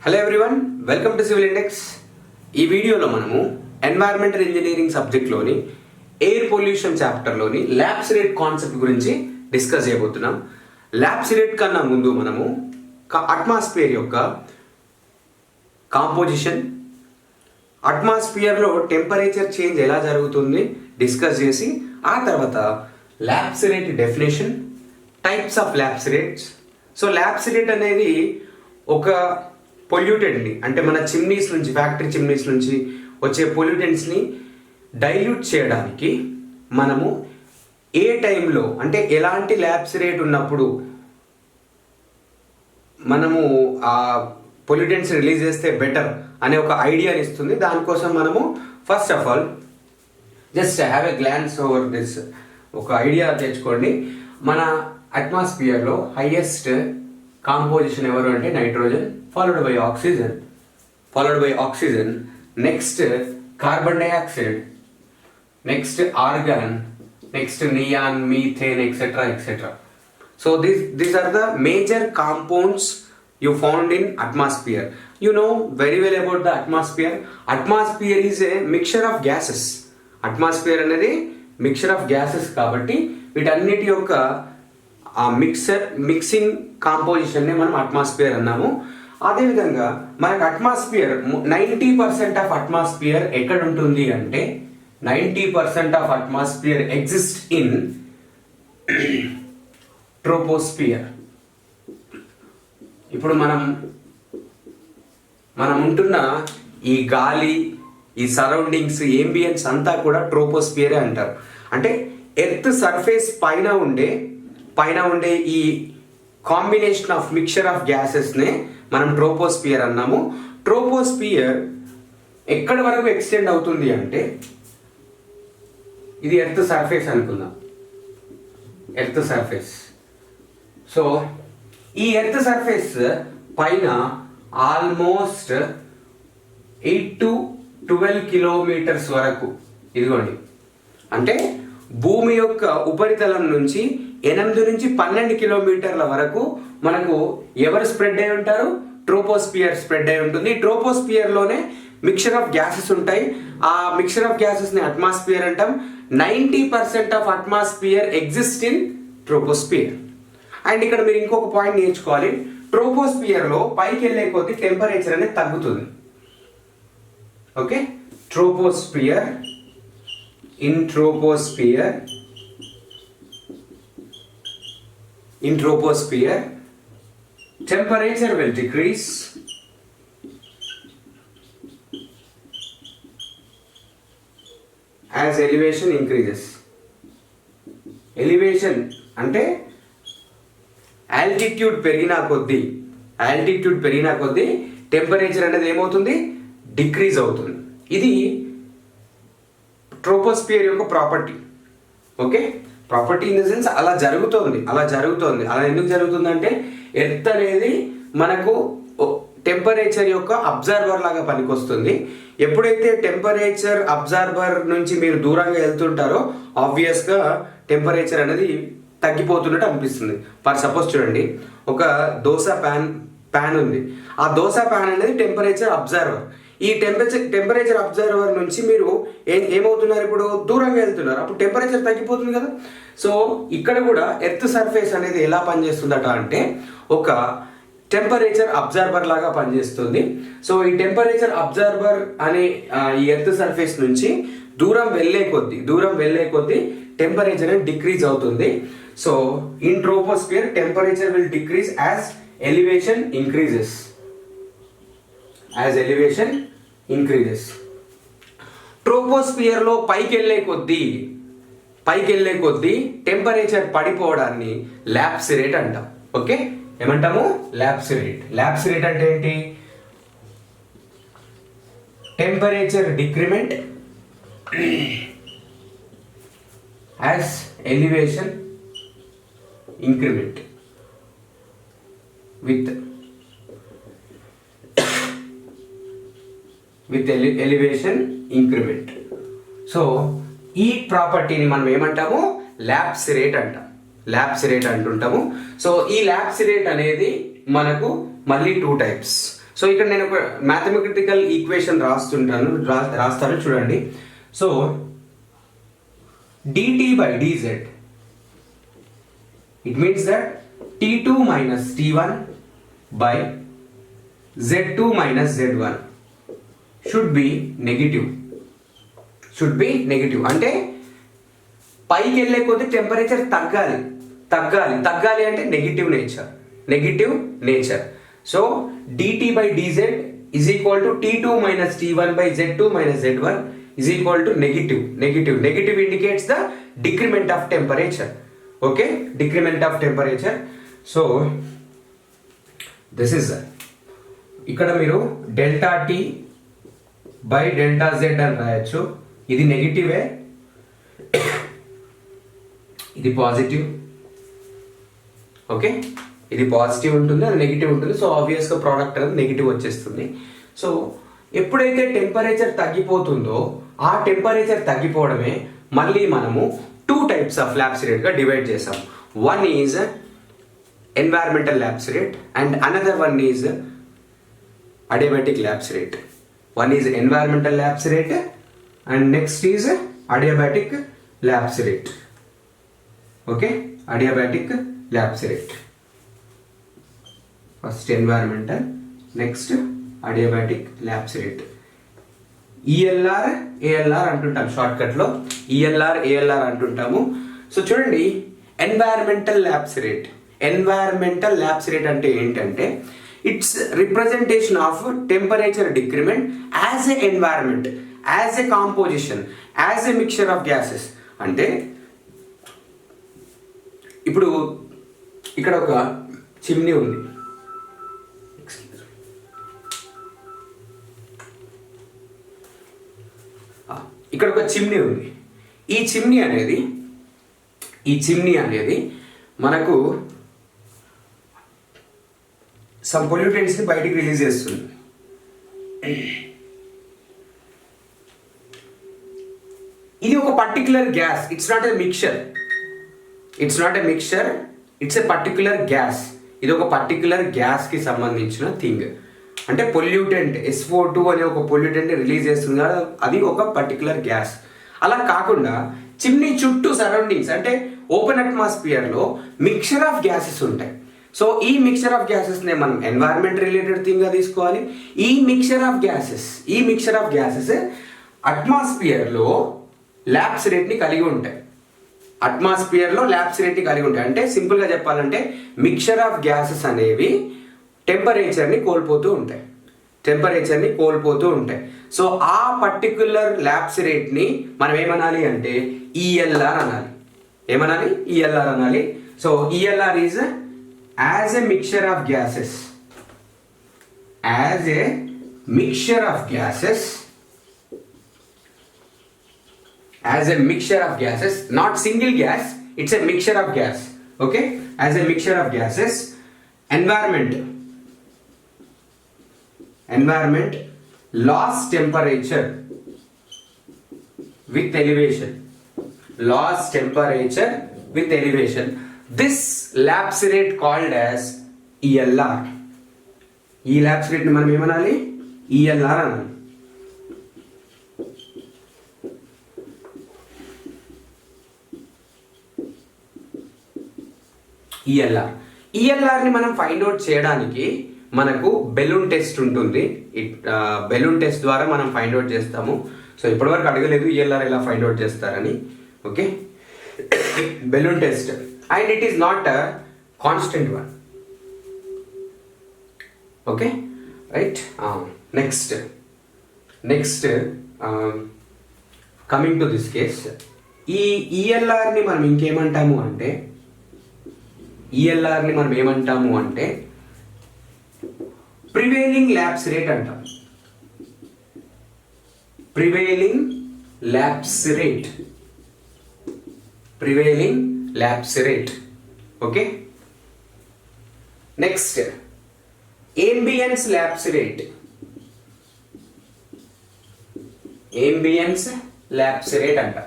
Hello everyone, welcome to civil index. ఈ వీడియోలో మనము ఎన్వైరన్మెంటల్ ఇంజనీరింగ్ సబ్జెక్ట్లోని ఎయిర్ పొల్యూషన్ చాప్టర్లోని ల్యాబ్స్ రేట్ కాన్సెప్ట్ గురించి డిస్కస్ చేయబోతున్నాం. ల్యాబ్స్ రేట్ కన్నా ముందు మనము అట్మాస్ఫియర్ యొక్క కాంపోజిషన్, అట్మాస్ఫియర్లో టెంపరేచర్ చేంజ్ ఎలా జరుగుతుంది డిస్కస్ చేసి ఆ తర్వాత labs rate definition, types of labs rates. So labs rate అనేది ఒక పొల్యూటెంట్ని, అంటే మన చిమ్నీస్ నుంచి, ఫ్యాక్టరీ చిమ్నీస్ నుంచి వచ్చే పొల్యూటెంట్స్ని డైల్యూట్ చేయడానికి మనము ఏ టైంలో, అంటే ఎలాంటి ల్యాబ్స్ రేట్ ఉన్నప్పుడు మనము ఆ పొల్యూటెంట్స్ రిలీజ్ చేస్తే బెటర్ అనే ఒక ఐడియాని ఇస్తుంది. దానికోసం మనము first of all just have a glance over this. ఒక ఐడియా తెచ్చుకోండి. మన అట్మాస్ఫియర్లో హైయెస్ట్ కాంపోజిషన్ ఎవరు అంటే nitrogen, followed by oxygen, next carbon dioxide, next organ, next neon, methane, etcetera. So these are the major compounds you found in atmosphere. You know very well about the atmosphere. Atmosphere is a mixture of gases. Atmosphere అనేది mixture of gases కాబట్టి వీటన్నిటి యొక్క ఆ mixing కాంపోజిషన్ని మనం atmosphere అన్నాము. అదేవిధంగా మనకు atmosphere 90% of atmosphere ఎక్కడ ఉంటుంది అంటే 90% of atmosphere exist in troposphere. ఇప్పుడు మనం ఉంటున్న ఈ గాలి, ఈ సరౌండింగ్స్, ఏంబియన్స్ అంతా కూడా ట్రోపోస్ఫియరే అంటారు. అంటే ఎర్త్ సర్ఫేస్ పైన ఉండే ఈ కాంబినేషన్ ఆఫ్ మిక్చర్ ఆఫ్ గ్యాసెస్నే మనం ట్రోపోస్ఫియర్ అన్నాము. ట్రోపోస్ఫియర్ ఎక్కడి వరకు ఎక్స్టెండ్ అవుతుంది అంటే, ఇది ఎర్త్ సర్ఫేస్ అనుకుందాం, ఎర్త్ సర్ఫేస్. సో ఈ ఎర్త్ సర్ఫేస్ పైన ఆల్మోస్ట్ 8 to 12 కిలోమీటర్స్ వరకు, ఇదిగోండి, అంటే భూమి యొక్క ఉపరితలం నుంచి 8 నుంచి 12 కిలోమీటర్ల వరకు మనకు ఎవరు స్ప్రెడ్ అయి ఉంటారు? ట్రోపోస్ఫియర్ స్ప్రెడ్ అయి ఉంటుంది. ట్రోపోస్ఫియర్లోనే మిక్చర్ ఆఫ్ గ్యాసెస్ ఉంటాయి. ఆ మిక్చర్ ఆఫ్ గ్యాసెస్ని అట్మాస్ఫియర్ అంటాం. 90% of atmosphere exist in troposphere. And ఇక్కడ మీరు ఇంకొక పాయింట్ నేర్చుకోవాలి. ట్రోపోస్ఫియర్లో పైకి వెళ్ళే కొద్దీ టెంపరేచర్ అనేది తగ్గుతుంది. Okay, troposphere, in troposphere temperature will decrease as elevation increases. Elevation అంటే altitude పెరిగినా కొద్దీ టెంపరేచర్ అనేది ఏమవుతుంది? డిక్రీజ్ అవుతుంది. ఇది ట్రోపోస్ఫియర్ యొక్క property. Okay, property in the sense అలా జరుగుతుంది. అలా ఎందుకు జరుగుతుందంటే ఎర్త్ అనేది మనకు టెంపరేచర్ యొక్క అబ్జర్వర్ లాగా పనికొస్తుంది. ఎప్పుడైతే టెంపరేచర్ అబ్జర్వర్ నుంచి మీరు దూరంగా వెళ్తుంటారో ఆబ్వియస్గా టెంపరేచర్ అనేది తగ్గిపోతున్నట్టు అనిపిస్తుంది. ఫర్ సపోజ్ చూడండి, ఒక దోశ ప్యాన్ ఉంది. ఆ దోశ ప్యాన్ అనేది టెంపరేచర్ అబ్జర్వర్. ఈ టెంపరేచర్ అబ్జర్వర్ నుంచి మీరు ఏమవుతున్నారు? ఇప్పుడు దూరంగా వెళ్తున్నారు, అప్పుడు టెంపరేచర్ తగ్గిపోతుంది కదా. సో ఇక్కడ కూడా ఎర్త్ సర్ఫేస్ అనేది ఎలా పనిచేస్తుందట అంటే ఒక టెంపరేచర్ అబ్జర్వర్ లాగా పనిచేస్తుంది. సో ఈ టెంపరేచర్ అబ్జర్వర్ అనే ఈ ఎర్త్ సర్ఫేస్ నుంచి దూరం వెళ్ళే కొద్దీ టెంపరేచర్ డిక్రీజ్ అవుతుంది. So in troposphere temperature will decrease as elevation increases. ట్రోపోస్ఫియర్లో పైకి వెళ్ళే కొద్దీ టెంపరేచర్ పడిపోవడాన్ని ల్యాబ్స్ రేట్ అంటాం. ఓకే, ఏమంటాము? ల్యాబ్స్ రేట్ అంటే ఏంటి? Temperature decrement as elevation increment with elevation increment. So ఈ ప్రాపర్టీని మనం ఏమంటాము? ల్యాబ్స్ రేట్ అంటుంటాము. సో ఈ ల్యాబ్స్ రేట్ అనేది మనకు మళ్ళీ 2 types. సో ఇక్కడ నేను ఒక మ్యాథమెటికల్ ఈక్వేషన్ రాస్తాను చూడండి. So dt by dz, it means that t2 minus t1 by z2 minus z1 should be negative. అంటే పైకి వెళ్ళే కొద్ది టెంపరేచర్ తగ్గాలి అంటే negative nature. So dt by dz is equal to t2 minus t1 by z2 minus z1 is equal to negative. Negative indicates the decrement of temperature. Okay, decrement of temperature. So this is ఇక్కడ మీరు delta T by delta Z అని రాయొచ్చు. ఇది నెగిటివే, ఇది positive. Okay, ఇది positive ఉంటుంది, అది negative ఉంటుంది. సో ఆబ్వియస్గా ప్రోడక్ట్ అనేది నెగిటివ్ వచ్చేస్తుంది. సో ఎప్పుడైతే టెంపరేచర్ తగ్గిపోతుందో ఆ టెంపరేచర్ తగ్గిపోవడమే మళ్ళీ మనము 2 types ఆఫ్ ల్యాబ్స్ రేట్గా డివైడ్ చేసాం. One is environmental lapse rate and another one is adiabatic lapse rate. One is environmental lapse rate and next is adiabatic lapse rate. Okay, adiabatic lapse rate. First environmental, next adiabatic lapse rate. ELR ALR అంటుంటాం షార్ట్కట్లో, ELR ALR అంటుంటాము. So చూడండి, environmental lapse rate అంటే ఏంటంటే it's representation of temperature decrement as a environment, as a composition, as a mixture of gases. అంటే ఇప్పుడు ఇక్కడ ఒక చిమ్నీ ఉంది, ఇక్కడ ఒక చిమ్నీ ఉంది. ఈ చిమ్నీ అనేది మనకు సమ్ పొల్యూటెంట్స్ని బయటికి రిలీజ్ చేస్తుంది. ఇది ఒక particular gas, it's not a mixture, it's a particular gas. ఇది ఒక పర్టిక్యులర్ గ్యాస్కి సంబంధించిన థింగ్. అంటే పొల్యూటెంట్ SO2 అనే ఒక పొల్యూటెంట్ రిలీజ్ చేస్తుంది కదా, అది ఒక పర్టిక్యులర్ గ్యాస్. అలా కాకుండా చిమ్నీ చుట్టూ సరౌండింగ్స్ అంటే ఓపెన్ అట్మాస్ఫియర్లో మిక్చర్ ఆఫ్ గ్యాసెస్ ఉంటాయి. సో ఈ మిక్చర్ ఆఫ్ గ్యాసెస్ని మనం ఎన్వైరన్మెంట్ రిలేటెడ్ థింగ్గా తీసుకోవాలి. ఈ మిక్చర్ ఆఫ్ గ్యాసెస్ అట్మాస్ఫియర్లో ల్యాబ్స్ రేట్ని కలిగి ఉంటాయి. అంటే సింపుల్గా చెప్పాలంటే మిక్చర్ ఆఫ్ గ్యాసెస్ అనేవి టెంపరేచర్ని కోల్పోతూ ఉంటాయి. సో ఆ పర్టిక్యులర్ ల్యాబ్స్ రేట్ని మనం ఏమనాలి అంటే ఈఎల్ఆర్ అనాలి. So ELR is as a mixture of gases, not single gas, it's a mixture of gas. Okay, as a mixture of gases. environment lost temperature with elevation. This lapse rate called as ELR. ఈ lapse rate ని మనం ఏమనాలి? ELR అనాలి. ELR ని మనం find out చేయడానికి మనకు balloon test ఉంటుంది. బెలూన్ టెస్ట్ ద్వారా మనం ఫైండ్ అవుట్ చేస్తాము. సో ఇప్పటివరకు అడగలేదు ఈఎల్ఆర్ ఎలా ఫైండ్ అవుట్ చేస్తారని. Okay, balloon test and it is not a constant one. Okay, right. Next coming to this case, ఈ ఈఎల్ఆర్ని మనం ఇంకేమంటాము అంటే ప్రివేలింగ్ ల్యాబ్స్ రేట్ అంటాం. Prevailing labs rate. Okay, next ambient labs rate అంట.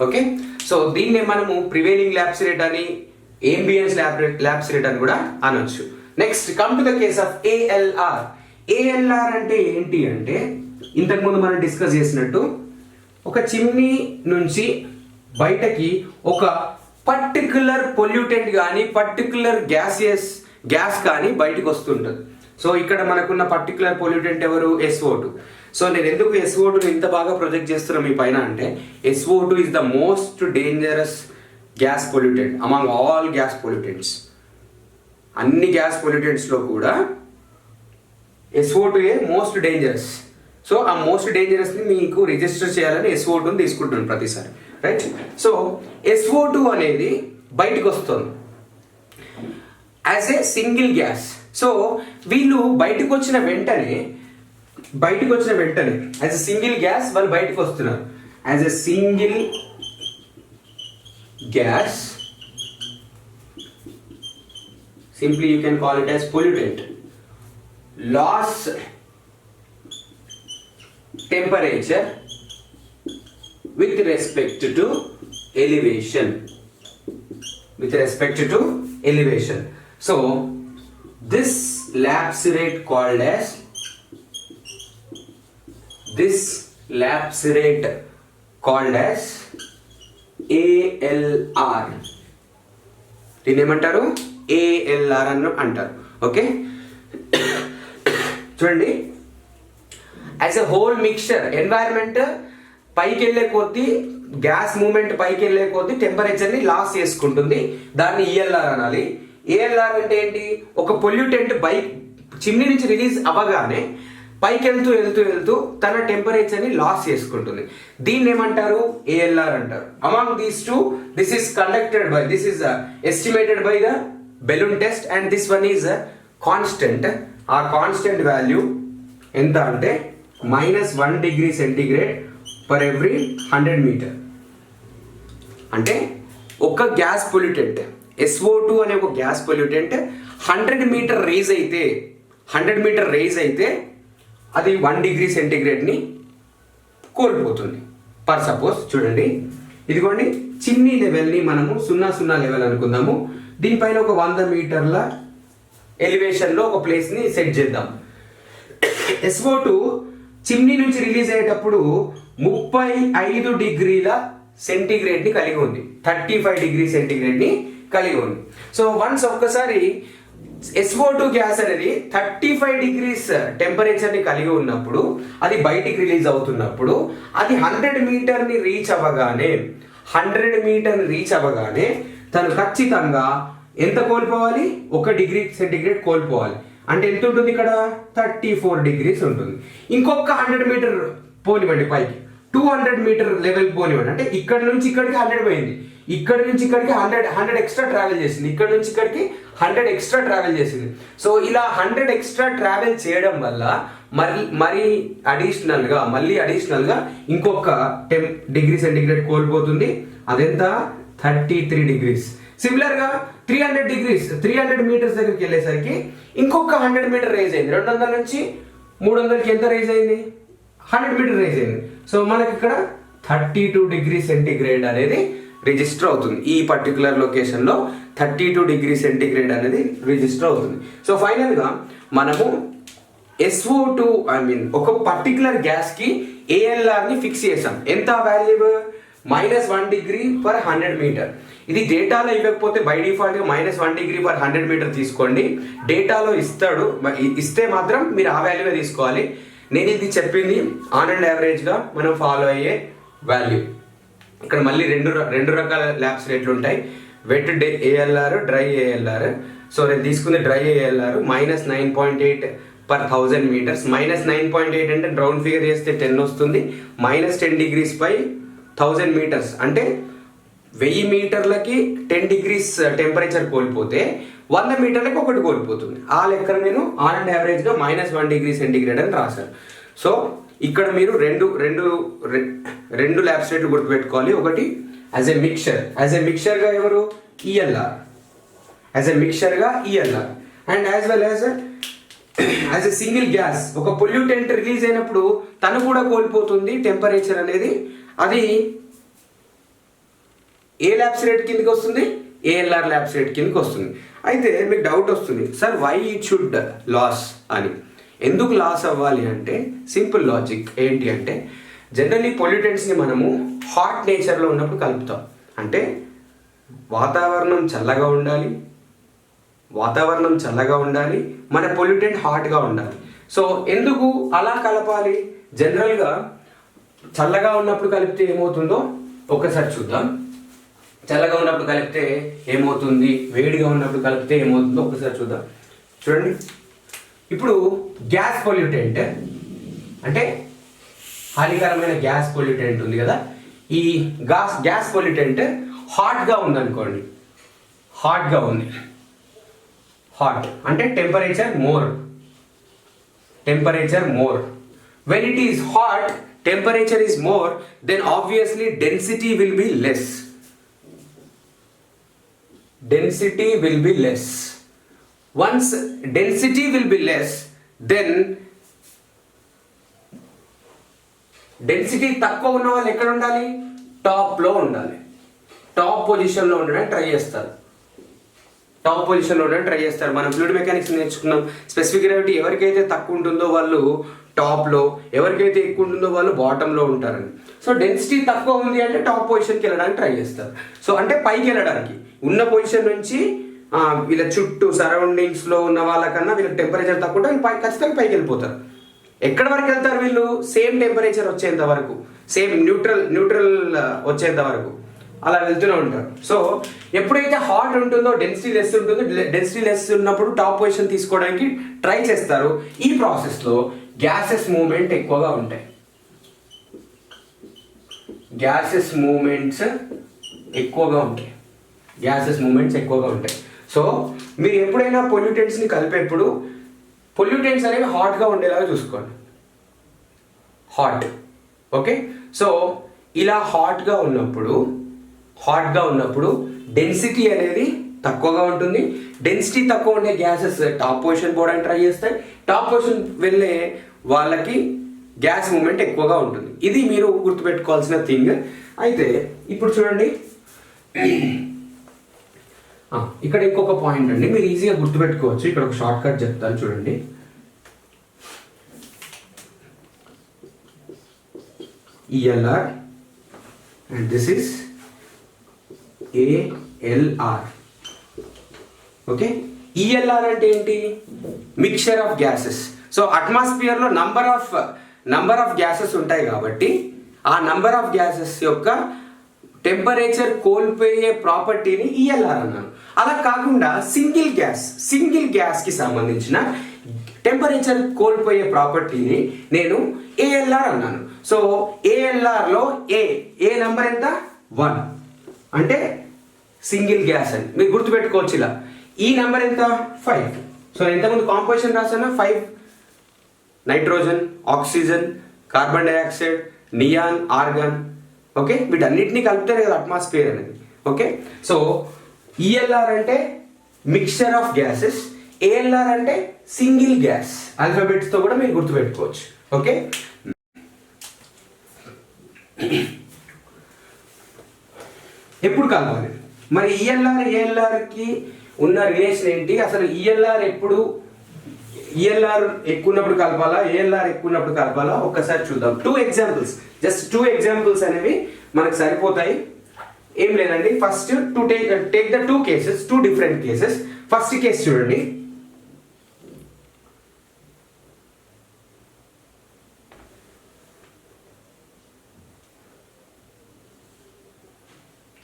Okay, so దీన్ని మనము prevailing labs rate అని, ambient labs rate అని కూడా అనొచ్చు. Next come to the case of ALR. ALR అంటే ఏంటి అంటే ఇంతకుముందు మనం డిస్కస్ చేసినట్టు ఒక చిమ్నీ నుంచి బయటకి ఒక పర్టికులర్ పొల్యూటెంట్ కానీ పర్టికులర్ గ్యాస్ కానీ బయటకు వస్తుంటుంది. సో ఇక్కడ మనకున్న పర్టికులర్ పొల్యూటెంట్ ఎవరు? SO2. సో నేను ఎందుకు SO2 ఇంత బాగా ప్రొజెక్ట్ చేస్తున్నా మీ పైన అంటే SO2 is the most dangerous gas pollutant among all gas pollutants. అన్ని గ్యాస్ పొల్యూటెంట్స్లో కూడా SO2 మోస్ట్ డేంజరస్. సో ఆ మోస్ట్ డేంజరస్ని మీకు రిజిస్టర్ చేయాలని SO2ని తీసుకుంటున్నాను ప్రతిసారి, రైట్? సో SO2 అనేది బయటకు వస్తుంది as a single gas. So వీళ్ళు బయటకు వచ్చిన వెంటనే యాజ్ ఎ సింగిల్ గ్యాస్ వాళ్ళు బయటకు వస్తున్నారు. As a single gas, simply you can call it as pollutant. Lose temperature with respect to elevation. So this lapse rate called as ALR. దీన్ని ఏమంటారు? ALR అని అంటారు. ఓకే, చూడండి, as a whole mixture environment పైకి వెళ్ళే కొద్దీ gas moment పైకి వెళ్ళే కొద్దీ టెంపరేచర్ని లాస్ చేసుకుంటుంది. దాన్ని ELR అనాలి. ALR అంటే ఏంటి? ఒక పొల్యూటెంట్ చిమ్నీ నుంచి రిలీజ్ అవ్వగానే పైకి వెళ్తూ తన టెంపరేచర్ని లాస్ చేసుకుంటుంది. దీన్ని ఏమంటారు? ALR అంటారు. Among these two, this is estimated by the balloon test and this one is constant. ఆ కాన్స్టెంట్ వాల్యూ ఎంత అంటే -1 degree centigrade per every 100 meter. అంటే ఒక గ్యాస్ పొల్యూటెంట్ SO2 అనే ఒక గ్యాస్ పొల్యూటెంట్ 100 మీటర్ రేజ్ అయితే అది 1 degree centigrade కోల్పోతుంది. పర్ సపోజ్ చూడండి, ఇదిగోండి, చిమ్నీ లెవెల్ని మనము 0 లెవెల్ అనుకుందాము. దీనిపైన ఒక 100 మీటర్ల ఎలివేషన్లో ఒక ప్లేస్ని సెట్ చేద్దాం. SO2 చిమ్నీ నుంచి రిలీజ్ అయ్యేటప్పుడు 35 డిగ్రీల సెంటీగ్రేడ్ని కలిగి ఉంది, 35 డిగ్రీ సెంటీగ్రేడ్ని కలిగి ఉంది. సో వన్స్ ఒక్కసారి SO2 గ్యాస్ అనేది 35 డిగ్రీస్ టెంపరేచర్ని కలిగి ఉన్నప్పుడు, అది బయటికి రిలీజ్ అవుతున్నప్పుడు, అది 100 మీటర్ని రీచ్ అవ్వగానే తను ఖచ్చితంగా ఎంత కోల్పోవాలి? 1 డిగ్రీ సెంటీగ్రేడ్ కోల్పోవాలి. అంటే ఎంత ఉంటుంది ఇక్కడ? 34 డిగ్రీస్ ఉంటుంది. ఇంకొక 100 మీటర్ పోనివ్వండి పైకి, 200 మీటర్ లెవెల్ పోనివ్వండి. అంటే ఇక్కడ నుంచి ఇక్కడికి 100 పోయింది, ఇక్కడ నుంచి ఇక్కడికి 100 ఎక్స్ట్రా ట్రావెల్ చేసింది, ఇక్కడ నుంచి ఇక్కడికి 100 ఎక్స్ట్రా ట్రావెల్ చేసింది. సో ఇలా 100 ఎక్స్ట్రా ట్రావెల్ చేయడం వల్ల మళ్ళీ అడిషనల్గా ఇంకొక 10 డిగ్రీ సెంటీగ్రేడ్ కోల్పోతుంది. అదెంత? 33 డిగ్రీస్. సిమిలర్గా 300 మీటర్స్ దగ్గరికి వెళ్ళేసరికి ఇంకొక 100 మీటర్ రేజ్ అయింది. 200 నుంచి 300కి ఎంత రేజ్ అయింది? 100 మీటర్ రేజ్ అయింది. సో మనకి ఇక్కడ 32 డిగ్రీ సెంటీగ్రేడ్ అనేది రిజిస్టర్ అవుతుంది. ఈ పర్టికులర్ లొకేషన్లో 32 డిగ్రీ సెంటీగ్రేడ్ అనేది రిజిస్టర్ అవుతుంది. సో ఫైనల్గా మనము SO2 ఒక పర్టికులర్ గ్యాస్కి ALRని ఫిక్స్ చేసాం. ఎంత వాల్యూ? -1 degree per 100 metre. ఇది డేటాలో ఇవ్వకపోతే బై డిఫాల్ట్గా -1 డిగ్రీ పర్ 100 మీటర్ తీసుకోండి. డేటాలో ఇస్తే మాత్రం మీరు ఆ వాల్యూగా తీసుకోవాలి. నేను ఇది చెప్పింది ఆన్ అండ్ యావరేజ్గా మనం ఫాలో అయ్యే వాల్యూ. ఇక్కడ మళ్ళీ రెండు రకాల ల్యాబ్స్ రేట్లు ఉంటాయి. Wet ALR, dry ALR. So నేను తీసుకుంది డ్రై ALR -9.8 per 1000 meters. -9.8 అంటే రౌండ్ ఫిగర్ చేస్తే 10 వస్తుంది. -10 degrees పై 1000 meters అంటే 1000 మీటర్లకి 10 degrees టెంపరేచర్ కోల్పోతే 100 మీటర్లకి 1 కోల్పోతుంది. ఆ లెక్కను నేను ఆన్ అండ్ యావరేజ్గా -1 డిగ్రీ సెంటీగ్రేడ్ అని రాశాను. సో ఇక్కడ మీరు రెండు ల్యాబ్స్ రేట్లు గుర్తుపెట్టుకోవాలి. ఒకటి యాజ్ ఎ మిక్చర్గా ఎవరు? ELR, and as well as a single gas. ఒక పొల్యూటెంట్ రిలీజ్ అయినప్పుడు తను కూడా కోల్పోతుంది టెంపరేచర్ అనేది. అది ఏ ల్యాబ్స్ రేట్ కిందకి వస్తుంది? ALR ల్యాబ్స్ రేట్ కిందకి వస్తుంది. అయితే మీకు డౌట్ వస్తుంది, sir why it should lose అని. ఎందుకు లాస్ అవ్వాలి అంటే సింపుల్ లాజిక్ ఏంటి అంటే జనరల్లీ పొల్యూటెంట్స్ని మనము హాట్ నేచర్లో ఉన్నప్పుడు కలుపుతాం. అంటే వాతావరణం చల్లగా ఉండాలి, మన పొల్యూటెంట్ హాట్గా ఉండాలి. సో ఎందుకు అలా కలపాలి? జనరల్గా చల్లగా ఉన్నప్పుడు కలిపితే ఏమవుతుందో ఒకసారి చూద్దాం. చల్లగా ఉన్నప్పుడు కలిపితే ఏమవుతుంది, వేడిగా ఉన్నప్పుడు కలిపితే ఏమవుతుందో ఒకసారి చూద్దాం. చూడండి, ఇప్పుడు గ్యాస్ పొల్యూటెంట్ అంటే హానికరమైన గ్యాస్ పొల్యూటెంట్ ఉంది కదా, ఈ గ్యాస్ పొల్యూటెంట్ హాట్గా ఉందనుకోండి, హాట్గా ఉంది. హాట్ అంటే temperature more. When it is hot, temperature is more, then obviously density will be less. Once density will be less, then density తక్కువ ఉన్న వాళ్ళు ఎక్కడ ఉండాలి? టాప్లో ఉండాలి. టాప్ పొజిషన్లో ఉండడానికి ట్రై చేస్తారు. మనం ఫ్లూయిడ్ మెకానిక్స్ నేర్చుకున్నాం. స్పెసిఫిక్ గ్రావిటీ ఎవరికైతే తక్కువ ఉంటుందో వాళ్ళు టాప్లో, ఎవరికైతే ఎక్కువ ఉంటుందో వాళ్ళు బాటంలో ఉంటారని. సో డెన్సిటీ తక్కువ ఉంది అంటే టాప్ పొజిషన్కి వెళ్ళడానికి ట్రై చేస్తారు. సో అంటే పైకి వెళ్ళడానికి ఉన్న పొజిషన్ నుంచి వీళ్ళ చుట్టూ సరౌండింగ్స్లో ఉన్న వాళ్ళకన్నా వీళ్ళకి టెంపరేచర్ తక్కువ ఉంటే వీళ్ళు ఖచ్చితంగా పైకి వెళ్ళిపోతారు. ఎక్కడి వరకు వెళ్తారు వీళ్ళు? సేమ్ టెంపరేచర్ వచ్చేంత వరకు, సేమ్ న్యూట్రల్ వచ్చేంత వరకు అలా వెళ్తూనే ఉంటారు. సో ఎప్పుడైతే హాట్ ఉంటుందో డెన్సిటీ లెస్ ఉంటుందో, డెన్సిటీ లెస్ ఉన్నప్పుడు టాప్ పొజిషన్ తీసుకోవడానికి ట్రై చేస్తారు. ఈ ప్రాసెస్లో గ్యాసెస్ మూవ్మెంట్ ఎక్కువగా ఉంటాయి. గ్యాసెస్ మూవ్మెంట్స్ ఎక్కువగా ఉంటాయి. సో మీరు ఎప్పుడైనా పొల్యూటెంట్స్ని కలిపేప్పుడు పొల్యూటెంట్స్ అనేవి హాట్గా ఉండేలాగా చూసుకోండి. ఓకే. సో ఇలా హాట్గా ఉన్నప్పుడు డెన్సిటీ అనేది తక్కువగా ఉంటుంది. డెన్సిటీ తక్కువ ఉండే గ్యాసెస్ టాప్ పొజిషన్ పోవడానికి ట్రై చేస్తాయి. టాప్ పొజిషన్ వెళ్ళే వాళ్ళకి గ్యాస్ మూమెంట్ ఎక్కువగా ఉంటుంది. ఇది మీరు గుర్తుపెట్టుకోవాల్సిన థింగ్. అయితే ఇప్పుడు చూడండి, ఇక్కడ ఇంకొక పాయింట్ అండి, మీరు ఈజీగా గుర్తుపెట్టుకోవచ్చు. ఇక్కడ ఒక షార్ట్ కట్ చెప్తాను చూడండి. ELR and this is ALR. Okay, ELR అంటే ఏంటి? Mixture of gases. So atmosphere లో నంబర్ ఆఫ్ గ్యాసెస్ ఉంటాయి కాబట్టి ఆ నంబర్ ఆఫ్ గ్యాసెస్ యొక్క టెంపరేచర్ కోల్పోయే ప్రాపర్టీని ELR అన్నాను. అలా కాకుండా సింగిల్ గ్యాస్ కి సంబంధించిన టెంపరేచర్ కోల్పోయే ప్రాపర్టీని నేను ALR అన్నాను. సో ALR లో ఏ నంబర్ ఎంత? 1 అంటే సింగిల్ గ్యాస్ అని మీరు గుర్తుపెట్టుకోవచ్చు. ఇలా ఈ నంబర్ ఎంత? 5. సో ఎంతమంది కాంపోజిషన్ రాసాను? 5 nitrogen, oxygen, carbon dioxide, neon, organ. Okay, వీటన్నిటిని కలిపితే కదా అట్మాస్ఫియర్ అనేది. ఓకే, సో ELR అంటే మిక్చర్ ఆఫ్ గ్యాసెస్, ALR అంటే సింగిల్ గ్యాస్. ఆల్ఫాబెట్స్ తో కూడా మీరు గుర్తుపెట్టుకోవచ్చు. ఓకే, ఎప్పుడు కలవాలి మరి? ELR కి ఉన్న రిలేషన్ ఏంటి? అసలు ELR ఎక్కువ ఉన్నప్పుడు కలపాలా, ALR ఎక్కువ ఉన్నప్పుడు కలపాలా? ఒక్కసారి చూద్దాం. 2 ఎగ్జాంపుల్స్, జస్ట్ 2 ఎగ్జాంపుల్స్ అనేవి మనకు సరిపోతాయి. ఏం లేదండి, first take the 2 cases, 2 different cases. First case చూడండి.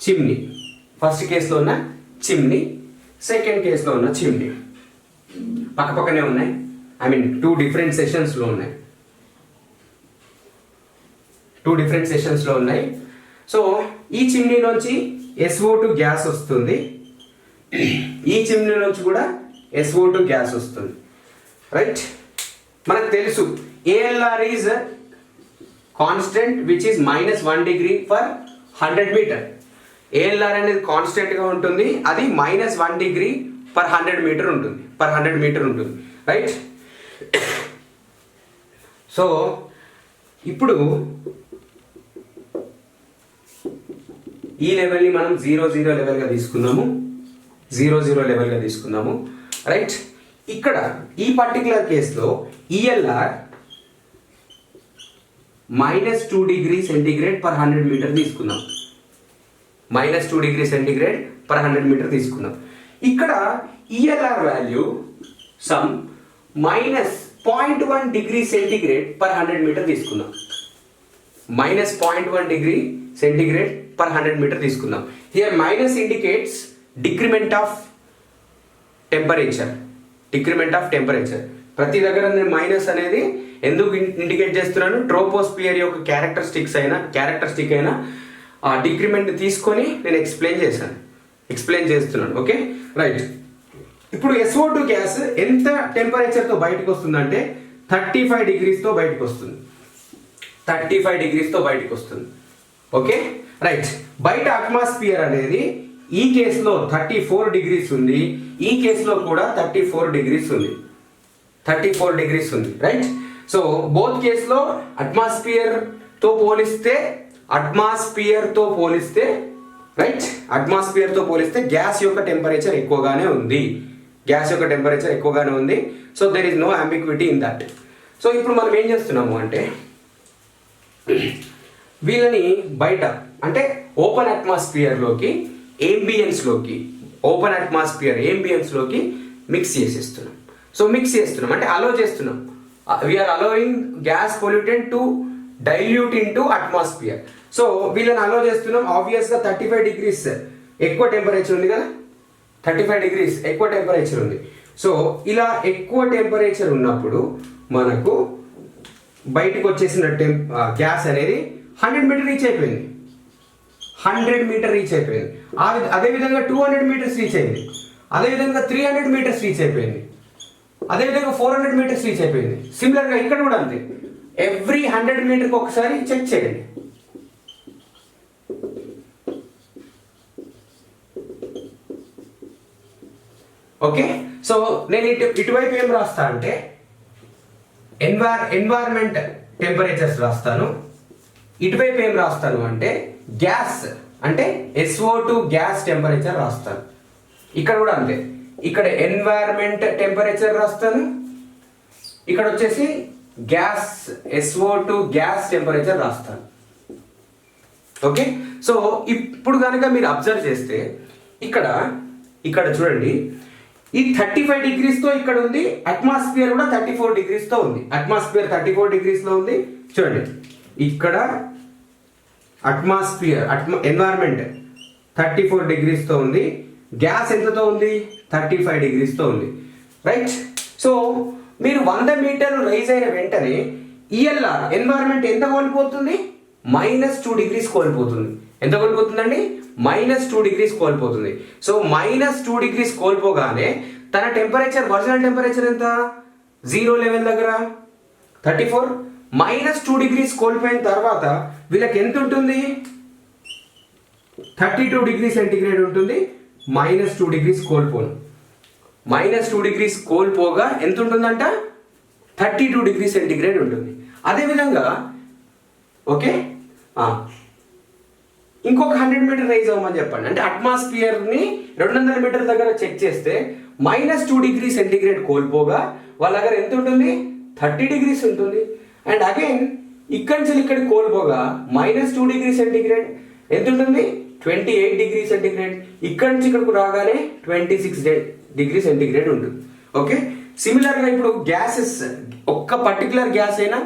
చిమ్నీ. ఫస్ట్ కేసులో ఉన్న చిమ్నీ, సెకండ్ కేసులో ఉన్న చిమ్నీ పక్కపక్కనే ఉన్నాయి. ఐ మీన్ 2 డిఫరెంట్ సెషన్స్లో ఉన్నాయి. సో ఈ చిమ్నీలోంచి SO2 గ్యాస్ వస్తుంది, ఈ చిమ్నీ నుంచి కూడా SO2 గ్యాస్ వస్తుంది. రైట్, మనకు తెలుసు ALR is constant which is -1 degree for 100 metre. ALR అనేది కాన్స్టెంట్ గా ఉంటుంది, అది -1 degree per 100 మీటర్ ఉంటుంది. రైట్, సో ఇప్పుడు ఈ లెవెల్ని మనం 0 లెవెల్గా తీసుకుందాము. రైట్, ఇక్కడ ఈ పర్టికులర్ కేసులో ELR -2 degree centigrade per 100 metre తీసుకుందాం. -2 డిగ్రీ సెంటిగ్రేడ్ పర్ 100 మీటర్ తీసుకుందాం. ఇక్కడ ELR value some -0.1 degree centigrade per 100 metre తీసుకుందాం. -0.1 డిగ్రీ సెంటిగ్రేడ్ పర్ 100 మీటర్ తీసుకుందాం. Here minus indicates decrement of temperature. ప్రతి దగ్గర నేను మైనస్ అనేది ఎందుకు ఇండికేట్ చేస్తున్నాను, ట్రోపోస్పియర్ యొక్క క్యారెక్టరిస్టిక్ అయిన ఆ డిక్రిమెంట్ తీసుకొని నేను ఎక్స్ప్లెయిన్ చేస్తున్నాను. Okay right. ఇప్పుడు SO2 గ్యాస్ ఎంత టెంపరేచర్తో బయటకు వస్తుందంటే 35 డిగ్రీస్తో బయటకు వస్తుంది. 35 డిగ్రీస్తో బయటకు వస్తుంది. Okay right. బయట అట్మాస్ఫియర్ అనేది ఈ కేసులో 34 డిగ్రీస్ ఉంది, ఈ కేసులో కూడా 34 డిగ్రీస్ ఉంది. రైట్. సో బోత్ కేసులో అట్మాస్ఫియర్ తో పోలిస్తే గ్యాస్ యొక్క టెంపరేచర్ ఎక్కువగానే ఉంది. So there is no ambiguity in that. So ఇప్పుడు మనం ఏం చేస్తున్నాము అంటే వీళ్ళని బయట అంటే ఓపెన్ అట్మాస్ఫియర్ లోకి ఏబియన్స్ లోకి మిక్స్ చేసేస్తున్నాం. సో మిక్స్ చేస్తున్నాం అంటే అలో చేస్తున్నాం. We're allowing gas pollutant to dilute into atmosphere. So వీళ్ళని అలో చేస్తున్నాం. ఆబ్వియస్గా 35 డిగ్రీస్ ఎక్కువ టెంపరేచర్ ఉంది కదా, 35 డిగ్రీస్ ఎక్కువ టెంపరేచర్ ఉంది. సో ఇలా ఎక్కువ టెంపరేచర్ ఉన్నప్పుడు మనకు బయటకు వచ్చేసిన గ్యాస్ అనేది 100 మీటర్ రీచ్ అయిపోయింది. అదేవిధంగా 200 మీటర్స్ రీచ్ అయింది. అదేవిధంగా 300 మీటర్స్ రీచ్ అయిపోయింది. అదేవిధంగా 400 మీటర్స్ రీచ్ అయిపోయింది. సిమిలర్గా ఇక్కడ కూడా అంతే. ఎవ్రీ 100 మీటర్కి ఒకసారి చెక్ చేయండి. ఓకే. సో నేను ఇటువైపు ఏం రాస్తా అంటే ఎన్వైర్మెంట్ టెంపరేచర్స్ రాస్తాను. ఇటువైపు ఏం రాస్తాను అంటే గ్యాస్ అంటే SO2 గ్యాస్ టెంపరేచర్ రాస్తాను. ఇక్కడ కూడా అంతే. ఇక్కడ ఎన్వైర్మెంట్ టెంపరేచర్ రాస్తాను, ఇక్కడ వచ్చేసి గ్యాస్ SO2 గ్యాస్ టెంపరేచర్ రాస్తాను. ఓకే. సో ఇప్పుడు కనుక మీరు అబ్జర్వ్ చేస్తే ఇక్కడ చూడండి, ఈ 35 డిగ్రీస్తో ఇక్కడ ఉంది, అట్మాస్ఫియర్ కూడా 34 డిగ్రీస్తో ఉంది. అట్మాస్ఫియర్ 34 డిగ్రీస్లో ఉంది. చూడండి ఇక్కడ ఎన్వైర్మెంట్ 34 డిగ్రీస్తో ఉంది, గ్యాస్ ఎంతతో ఉంది 35 డిగ్రీస్తో ఉంది. రైట్. సో మీరు 100 మీటర్లు రైజ్ అయిన వెంటనే ఈఎల్ఆర్ ఎన్వైర్మెంట్ ఎంత కోల్పోతుంది? -2 డిగ్రీస్ కోల్పోతుంది. ఎంత కోల్పోతుందండి? -2 డిగ్రీస్ కోల్పోతుంది. సో -2 డిగ్రీస్ కోల్పోగానే తన టెంపరేచర్, ఒరిజినల్ టెంపరేచర్ ఎంత? 0 లెవెల్ దగ్గర 34. -2 డిగ్రీస్ కోల్పోయిన తర్వాత వీళ్ళకి ఎంత ఉంటుంది? 32 డిగ్రీ సెంటిగ్రేడ్ ఉంటుంది. -2 డిగ్రీస్ కోల్పోను. -2 డిగ్రీస్ కోల్పోగా ఎంత ఉంటుందంట? 32 డిగ్రీ సెంటిగ్రేడ్ ఉంటుంది. అదేవిధంగా ఓకే ఇంకొక 100 మీటర్ రైజ్ అవ్వమని చెప్పండి. అంటే అట్మాస్ఫియర్ని 200 మీటర్ దగ్గర చెక్ చేస్తే -2 డిగ్రీ సెంటిగ్రేడ్ కోల్పోగా వాళ్ళ దగ్గర ఎంత ఉంటుంది? 30 డిగ్రీస్ ఉంటుంది. అండ్ అగైన్ ఇక్కడి నుంచి ఇక్కడికి కోల్పోగా -2 డిగ్రీ సెంటిగ్రేడ్ ఎంత ఉంటుంది? 28 డిగ్రీ సెంటిగ్రేడ్. ఇక్కడి నుంచి ఇక్కడికి రాగానే 26 డిగ్రీ సెంటిగ్రేడ్ ఉంటుంది. ఓకే. సిమిలర్గా ఇప్పుడు గ్యాసెస్, ఒక్క పర్టికులర్ గ్యాస్ అయినా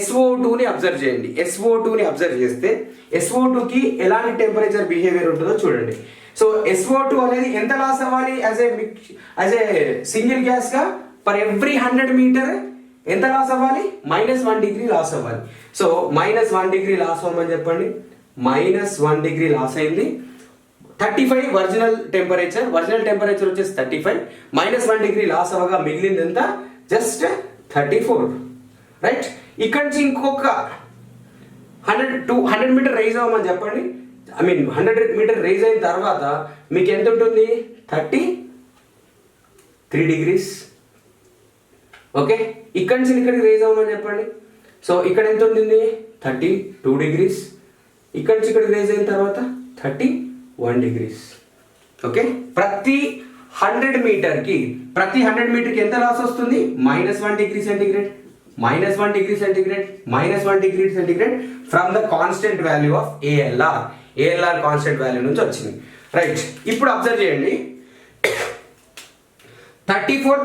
SO2ని అబ్జర్వ్ చేయండి. SO2ని అబ్జర్వ్ చేస్తే SO2కి ఎలాంటి టెంపరేచర్ బిహేవియర్ ఉంటుందో చూడండి. సో SO2 అనేది ఎంత లాస్ అవ్వాలి యాజ్ ఏ సింగిల్ గ్యాస్గా? పర్ ఎవ్రీ 100 మీటర్ ఎంత లాస్ అవ్వాలి? -1 డిగ్రీ లాస్ అవ్వాలి. సో -1 డిగ్రీ లాస్ అవ్వమని చెప్పండి. -1 డిగ్రీ లాస్ అయింది. 35 ఒరిజినల్ టెంపరేచర్ వచ్చేసి 35. -1 డిగ్రీ లాస్ అవ్వగా మిగిలింది ఎంత? జస్ట్ 34. రైట్. ఇక్కడ నుంచి ఇంకొక 100 మీటర్ రైజ్ అవ్వమని చెప్పండి. 100 మీటర్ రైజ్ అయిన తర్వాత మీకు ఎంత ఉంటుంది? 33 డిగ్రీస్. ఓకే. ఇక్కడి నుంచి ఇక్కడికి రైజ్ అవ్వమని చెప్పండి. సో ఇక్కడ ఎంత ఉంటుంది? 32 డిగ్రీస్. ఇక్కడి నుంచి ఇక్కడికి రైజ్ అయిన తర్వాత 31 డిగ్రీస్. ఓకే. ప్రతి 100 మీటర్కి ప్రతి 100 మీటర్కి ఎంత లాస్ వస్తుంది? -1 degree centigrade, -1 degree centigrade, -1 degree centigrade from the constant value of ALR. ALR constant value నుంచి వచ్చింది. రైట్, ఇప్పుడు అబ్జర్వ్ చేయండి 34,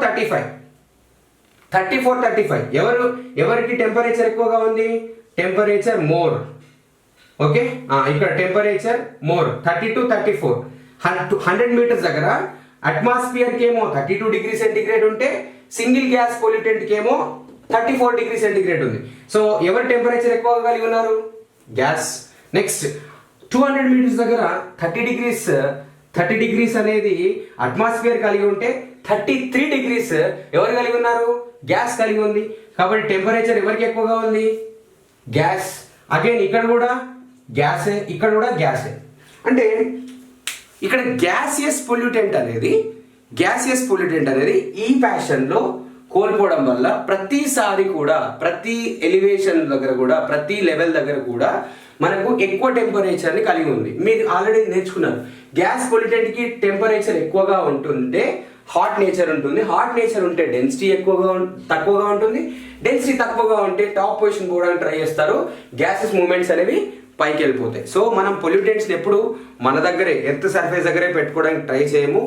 35 ఎవరికి టెంపరేచర్ ఎక్కువగా ఉంది? Temperature more. ఓకే, ఇక్కడ టెంపరేచర్ మోర్ 32, 34. 100 మీటర్స్ దగ్గర అట్మాస్ఫియర్ కి ఏమో 32 డిగ్రీ సెంటిగ్రేడ్ ఉంటే సింగిల్ గ్యాస్ పొల్యూటెంట్ కి ఏమో 34 డిగ్రీ సెంటిగ్రేడ్ ఉంది. సో ఎవరు టెంపరేచర్ ఎక్కువగా కలిగి ఉన్నారు? గ్యాస్. నెక్స్ట్ 200 మీటర్స్ దగ్గర 30 డిగ్రీస్ అనేది అట్మాస్ఫియర్ కలిగి ఉంటే 33 డిగ్రీస్ ఎవరు కలిగి ఉన్నారు? గ్యాస్ కలిగి ఉంది. కాబట్టి టెంపరేచర్ ఎవరికి ఎక్కువగా ఉంది? గ్యాస్. అగైన్ ఇక్కడ కూడా గ్యాసే, ఇక్కడ కూడా గ్యాసే. అంటే ఇక్కడ గ్యాసియస్ పొల్యూటెంట్ అనేది ఈ ప్యాషన్లో కోల్పోవడం వల్ల ప్రతిసారి కూడా ప్రతి ఎలివేషన్ దగ్గర కూడా ప్రతి లెవెల్ దగ్గర కూడా మనకు ఎక్కువ టెంపరేచర్ని కలిగి ఉంది. మీరు ఆల్రెడీ నేర్చుకున్నారు, గ్యాస్ పొల్యూటెంట్కి టెంపరేచర్ ఎక్కువగా ఉంటుంటే హాట్ నేచర్ ఉంటుంది. హాట్ నేచర్ ఉంటే డెన్సిటీ తక్కువగా ఉంటుంది. డెన్సిటీ తక్కువగా ఉంటే టాప్ పొజిషన్ పోవడానికి ట్రై చేస్తారు. గ్యాసెస్ మూమెంట్స్ అనేవి పైకి వెళ్ళిపోతాయి. సో మనం పొల్యూటెంట్స్ని ఎప్పుడు మన దగ్గరే ఎర్త్ సర్ఫేస్ దగ్గరే పెట్టుకోవడానికి ట్రై చేయము.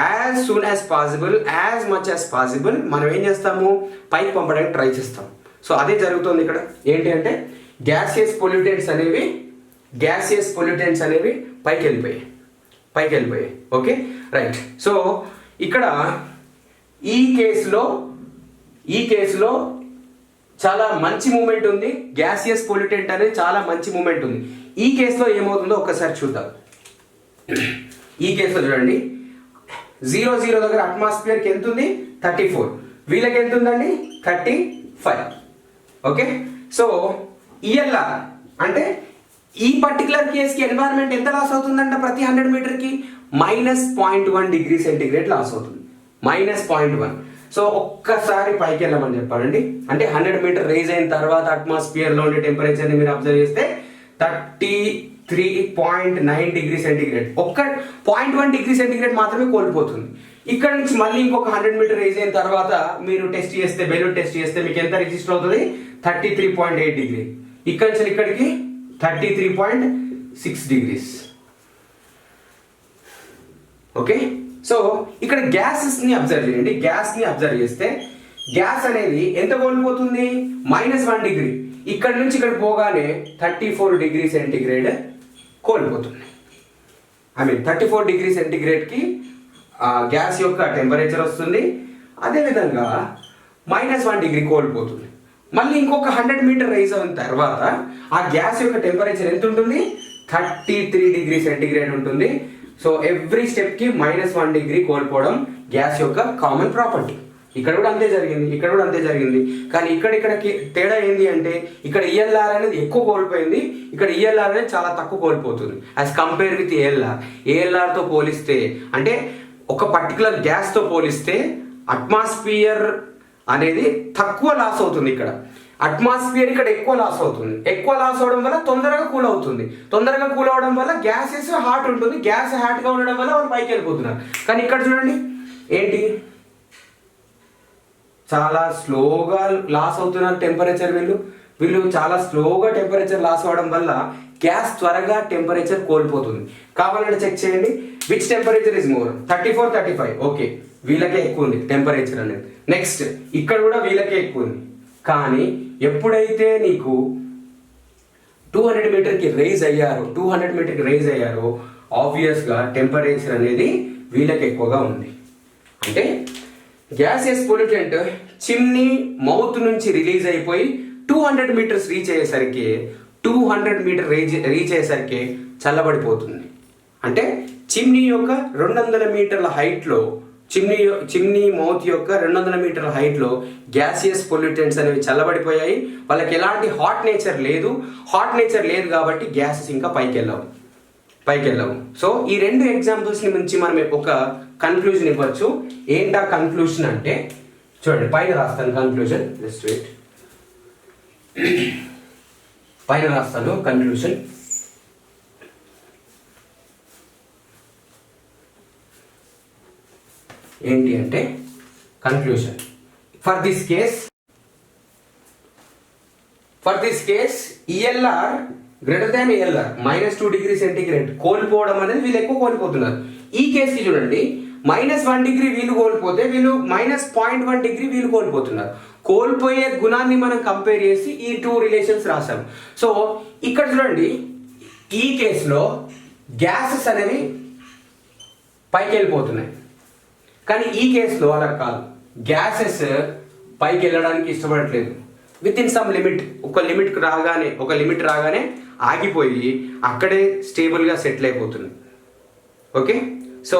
As soon as possible, as much as possible మనం ఏం చేస్తాము? పైకి పంపడానికి ట్రై చేస్తాం. సో అదే జరుగుతుంది ఇక్కడ. ఏంటి అంటే గ్యాసియస్ పొల్యూటెంట్స్ అనేవి పైకి వెళ్ళిపోయాయి. Okay, right. సో ఇక్కడ ఈ కేసులో చాలా మంచి మూమెంట్ ఉంది. గ్యాసియస్ పొల్యూటెంట్ అనేది చాలా మంచి మూమెంట్ ఉంది. ఈ కేసులో ఏమవుతుందో ఒక్కసారి చూద్దాం. ఈ కేసులో చూడండి 0 దగ్గర అట్మాస్ఫియర్కి ఎంత ఉంది? 34. వీళ్ళకి ఎంత ఉందండి? 35. ఓకే, సో ఈఎల్ఆర్ అంటే ఈ పర్టికులర్ కేసుకి ఎన్వైరన్మెంట్ ఎంత లాస్ అవుతుందంట? ప్రతి 100 మీటర్కి -0.1 డిగ్రీ సెంటిగ్రేడ్ లాస్ అవుతుంది. -0.1. సో ఒక్కసారి పైకి వెళ్ళమని చెప్పాలండి. అంటే 100 మీటర్ రైజ్ అయిన తర్వాత అట్మాస్ఫియర్లో ఉండే టెంపరేచర్ని మీరు అబ్జర్వ్ చేస్తే 33.9 డిగ్రీ సెంటిగ్రేడ్. 0.1 డిగ్రీ సెంటిగ్రేడ్ మాత్రమే కోల్పోతుంది. ఇక్కడ నుంచి మళ్ళీ ఇంకొక 100 మీటర్ రైజ్ అయిన తర్వాత మీరు బెలూన్ టెస్ట్ చేస్తే మీకు ఎంత రిజిస్టర్ అవుతుంది? 33.8 డిగ్రీ. ఇక్కడ నుంచి ఇక్కడికి 33.6 డిగ్రీస్. ఓకే, సో ఇక్కడ గ్యాసెస్ని అబ్జర్వ్ చేయండి. గ్యాస్ని అబ్జర్వ్ చేస్తే గ్యాస్ అనేది ఎంత కోల్పోతుంది? -1 డిగ్రీ. ఇక్కడ నుంచి ఇక్కడ పోగానే 34 డిగ్రీ సెంటిగ్రేడ్ కోల్పోతుంది. 34 డిగ్రీ సెంటిగ్రేడ్కి గ్యాస్ యొక్క టెంపరేచర్ వస్తుంది. అదేవిధంగా -1 డిగ్రీ కోల్పోతుంది. మళ్ళీ ఇంకొక 100 మీటర్ రైజ్ అయిన తర్వాత ఆ గ్యాస్ యొక్క టెంపరేచర్ ఎంత ఉంటుంది? 33 డిగ్రీ సెంటిగ్రేడ్ ఉంటుంది. సో ఎవ్రీ స్టెప్కి -1 డిగ్రీ కోల్పోవడం గ్యాస్ యొక్క కామన్ ప్రాపర్టీ. ఇక్కడ కూడా అంతే జరిగింది. కానీ ఇక్కడికి తేడా ఏంటి అంటే ఇక్కడ ఈఎల్ఆర్ అనేది ఎక్కువ కోల్పోయింది, ఇక్కడ ఈఎల్ఆర్ అనేది చాలా తక్కువ కోల్పోతుంది యాజ్ కంపేర్ విత్ ఏఎల్ఆర్తో పోలిస్తే. అంటే ఒక పర్టికులర్ గ్యాస్తో పోలిస్తే అట్మాస్ఫియర్ అనేది తక్కువ లాస్ అవుతుంది. ఇక్కడ అట్మాస్ఫియర్ ఇక్కడ ఎక్కువ లాస్ అవుతుంది. ఎక్కువ లాస్ అవడం వల్ల తొందరగా కూల్ అవుతుంది. తొందరగా కూల్ అవడం వల్ల గ్యాసెస్ హాట్ ఉంటుంది. గ్యాస్ హాట్గా ఉండడం వల్ల వాళ్ళు పైకి వెళ్ళిపోతున్నారు. కానీ ఇక్కడ చూడండి ఏంటి, చాలా స్లోగా లాస్ అవుతున్నారు టెంపరేచర్. వీళ్ళు చాలా స్లోగా టెంపరేచర్ లాస్ అవ్వడం వల్ల గ్యాస్ త్వరగా టెంపరేచర్ కోల్పోతుంది. కావాలంటే చెక్ చేయండి which temperature is more? 34, 35. Okay, వీళ్ళకే ఎక్కువ ఉంది టెంపరేచర్ అనేది. నెక్స్ట్ ఇక్కడ కూడా వీళ్ళకే ఎక్కువ ఉంది. కానీ ఎప్పుడైతే నీకు 200 మీటర్కి రైజ్ అయ్యారో ఆబ్వియస్గా టెంపరేచర్ అనేది వీళ్ళకి ఎక్కువగా ఉంది. అంటే గ్యాసియస్ పొల్యూటెంట్ చిమ్నీ మౌత్ నుంచి రిలీజ్ అయిపోయి 200 మీటర్స్ రీచ్ అయ్యేసరికి 200 మీటర్ రీచ్ అయ్యేసరికి చల్లబడిపోతుంది. అంటే చిమ్నీ యొక్క 200 మీటర్ల హైట్లో చిమ్నీ మౌత్ యొక్క 200 మీటర్ల హైట్లో గ్యాసియస్ పొల్యూటెంట్స్ అనేవి చల్లబడిపోయాయి. వాళ్ళకి ఎలాంటి హాట్ నేచర్ లేదు కాబట్టి గ్యాసెస్ ఇంకా పైకి వెళ్ళవు. సో ఈ 2 ఎగ్జాంపుల్స్ని నుంచి మనం ఒక కన్క్లూజన్ ఇవ్వచ్చు. ఏంటా కన్క్లూజన్ అంటే చూడండి, పైన రాస్తాను కన్క్లూజన్. జస్ట్ వెయిట్, పైన రాస్తాను కన్క్లూజన్. ఏంటి అంటే conclusion. For this case ELR greater than ALR -2°C కోల్పోవడం అనేది వీళ్ళు ఎక్కువ కోల్పోతున్నారు. ఈ కేసుకి చూడండి -1° వీళ్ళు కోల్పోతే వీళ్ళు -0.1° వీళ్ళు కోల్పోతున్నారు. కోల్పోయే గుణాన్ని మనం కంపేర్ చేసి ఈ 2 రిలేషన్స్ రాసాం. సో ఇక్కడ చూడండి ఈ కేసులో గ్యాసెస్ అనేవి పైకి వెళ్ళిపోతున్నాయి, కానీ ఈ కేసులో అలా కాదు. గ్యాసెస్ పైకి వెళ్ళడానికి ఇష్టపడట్లేదు. విత్ ఇన్ సమ్ లిమిట్, ఒక లిమిట్ రాగానే ఆగిపోయి అక్కడే స్టేబుల్గా సెటిల్ అయిపోతుంది. ఓకే, సో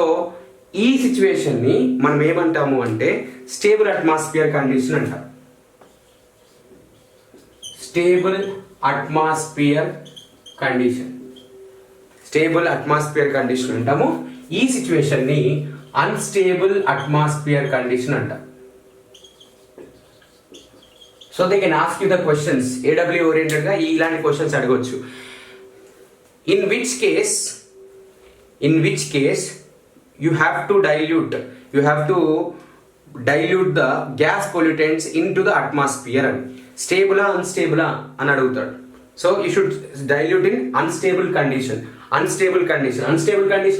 ఈ సిచ్యువేషన్ని మనం ఏమంటాము అంటే స్టేబుల్ అట్మాస్ఫియర్ కండిషన్ అంటాం. స్టేబుల్ అట్మాస్ఫియర్ కండిషన్ అంటాము. ఈ సిచ్యువేషన్ని అన్స్టేబుల్ అట్మాస్ఫియర్ కండిషన్ అంటాం. So they can ask you the questions, ఏడబ్ల్యూ ఓరియంటెడ్ గా ఇలాంటి క్వశ్చన్స్ అడగవచ్చు. In which case you have to dilute the gas pollutants into the atmosphere. Stable unstable అని అడుగుతాడు. So you should dilute in unstable condition